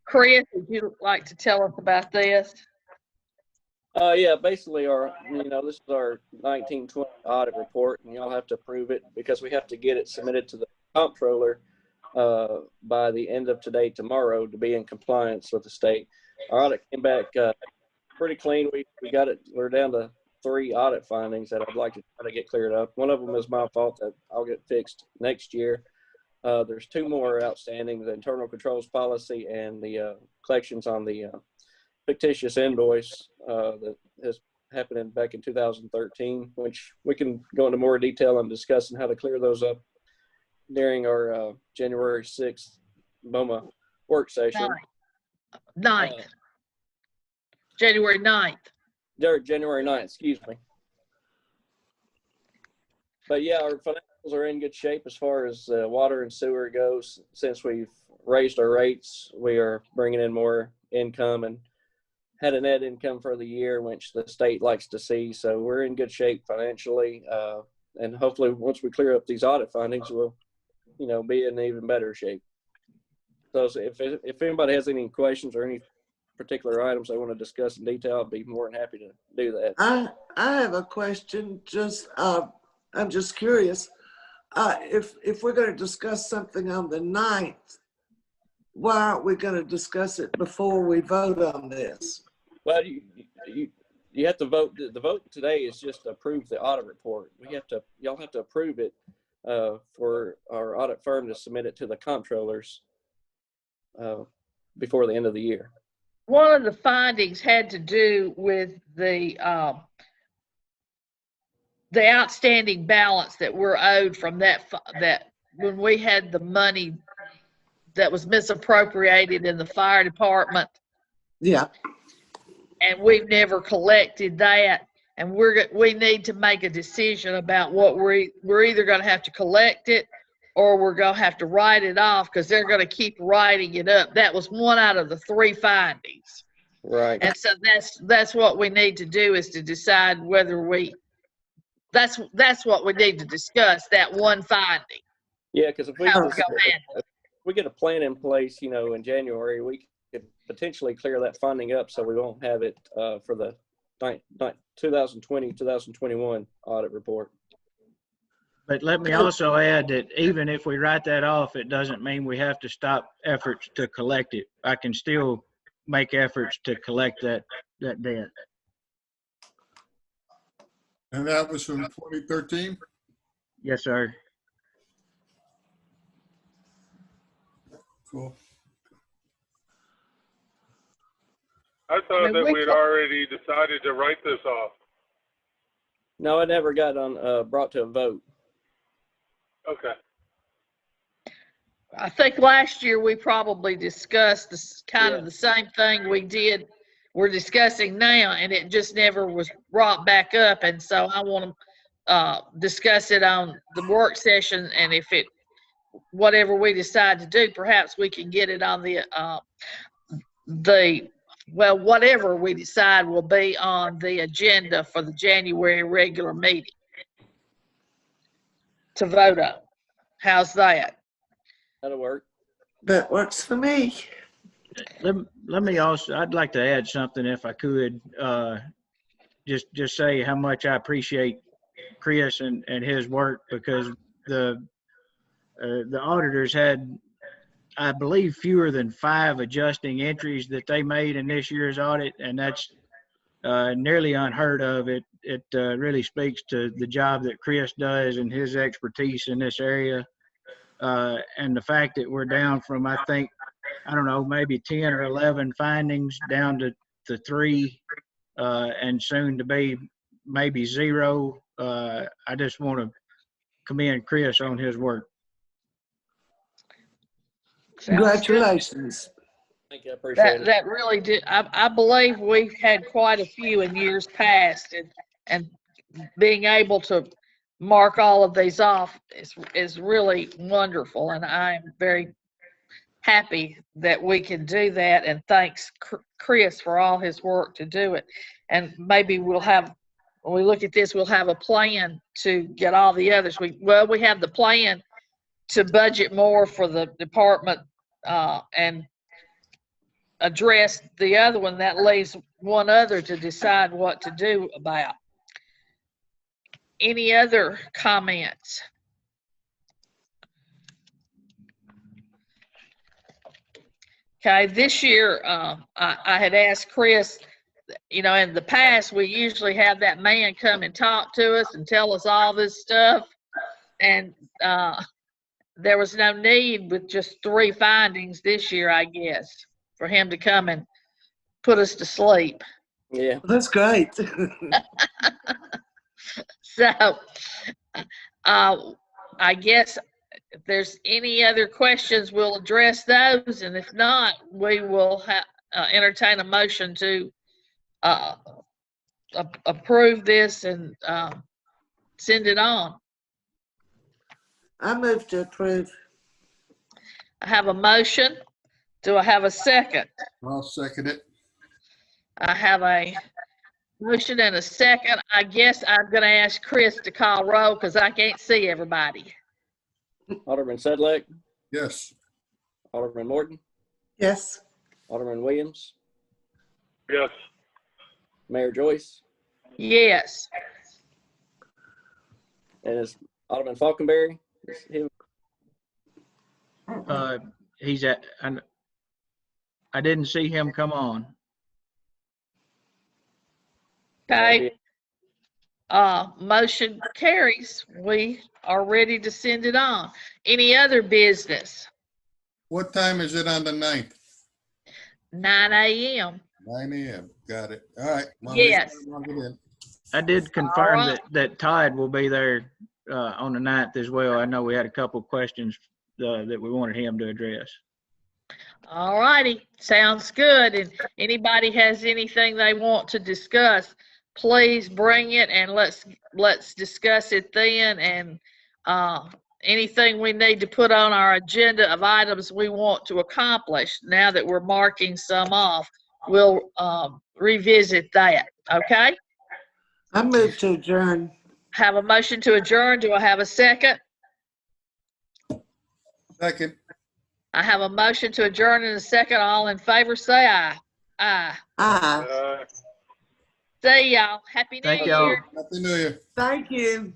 Chris, would you like to tell us about this? Yeah, basically this is our 1920 audit report, and y'all have to approve it because we have to get it submitted to the comptroller by the end of today, tomorrow, to be in compliance with the state. Our audit came back pretty clean. We got it. We're down to 3 audit findings that I'd like to try to get cleared up. One of them is my fault that I'll get fixed next year. There's 2 more outstanding: the internal controls policy and the collections on the fictitious invoice that has happened back in 2013, which we can go into more detail on discussing how to clear those up during our January 6th BOMA work session. 9th. January 9th. January 9th, excuse me. But yeah, our financials are in good shape as far as water and sewer goes. Since we've raised our rates, we are bringing in more income and had a net income for the year, which the state likes to see. So we're in good shape financially. And hopefully once we clear up these audit findings, we'll, be in even better shape. So if anybody has any questions or any particular items they want to discuss in detail, I'd be more than happy to do that. I have a question. I'm just curious. If we're going to discuss something on the 9th, why aren't we going to discuss it before we vote on this? Well, you have to vote. The vote today is just to approve the audit report. Y'all have to approve it for our audit firm to submit it to the comptrollers before the end of the year. One of the findings had to do with the outstanding balance that we're owed from that when we had the money that was misappropriated in the fire department. Yeah. And we've never collected that, and we need to make a decision about what we're either going to have to collect it or we're going to have to write it off, because they're going to keep writing it up. That was one out of the 3 findings. Right. And so that's what we need to do, is to decide whether that's what we need to discuss, that one finding. Yeah, because if we get a plan in place, in January, we could potentially clear that funding up so we won't have it for the 2020, 2021 audit report. But let me also add that even if we write that off, it doesn't mean we have to stop efforts to collect it. I can still make efforts to collect that debt. And that was from 2013? Yes, sir. Cool. I thought that we'd already decided to write this off. No, it never got brought to a vote. Okay. I think last year we probably discussed this kind of the same thing we're discussing now, and it just never was brought back up. And so I want to discuss it on the work session, and if whatever we decide to do, perhaps we can get it on whatever we decide will be on the agenda for the January regular meeting to vote on. How's that? That'll work. That works for me. Let me also, I'd like to add something if I could, just say how much I appreciate Chris and his work, because the auditors had, I believe, fewer than 5 adjusting entries that they made in this year's audit, and that's nearly unheard of. It really speaks to the job that Chris does and his expertise in this area, and the fact that we're down from, I think, I don't know, maybe 10 or 11 findings down to 3, and soon to be maybe 0. I just want to commend Chris on his work. Congratulations. Thank you. I appreciate it. That really did. I believe we've had quite a few in years past, and being able to mark all of these off is really wonderful, and I'm very happy that we can do that, and thanks Chris for all his work to do it. And maybe we'll have, when we look at this, we'll have a plan to get all the others. We have the plan to budget more for the department and addressed the other one. That leaves one other to decide what to do about. Any other comments? Okay, this year, I had asked Chris, you know, in the past, we usually have that man come and talk to us and tell us all this stuff. And there was no need with just 3 findings this year, I guess, for him to come and put us to sleep. Yeah. That's great. So I guess if there's any other questions, we'll address those. And if not, we will entertain a motion to approve this and send it on. I move to approve. I have a motion. Do I have a second? I'll second it. I have a motion and a second. I guess I'm going to ask Chris to call roll because I can't see everybody. Alderman Sedlak, Yes. Alderman Morton, Yes. Alderman Williams, Yes. Mayor Joyce, Yes. and is Alderman Falconberry. He's at, I didn't see him come on. Okay. Motion carries. We are ready to send it on. Any other business? What time is it on the 9th? 9 a.m. 9 a.m. Got it. All right. Yes. I did confirm right. that Todd will be there on the 9th as well. I know we had a couple of questions that we wanted him to address. All righty. Sounds good. And anybody has anything they want to discuss, please bring it and let's discuss it then. And anything we need to put on our agenda of items we want to accomplish, now that we're marking some off, we'll revisit that. Okay? I move to adjourn. Have a motion to adjourn. Do I have a second? Second. I have a motion to adjourn in a second. All in favor, say aye. Aye. Aye. See y'all. Happy New Thank Year. y'all. Happy New Year. Thank you.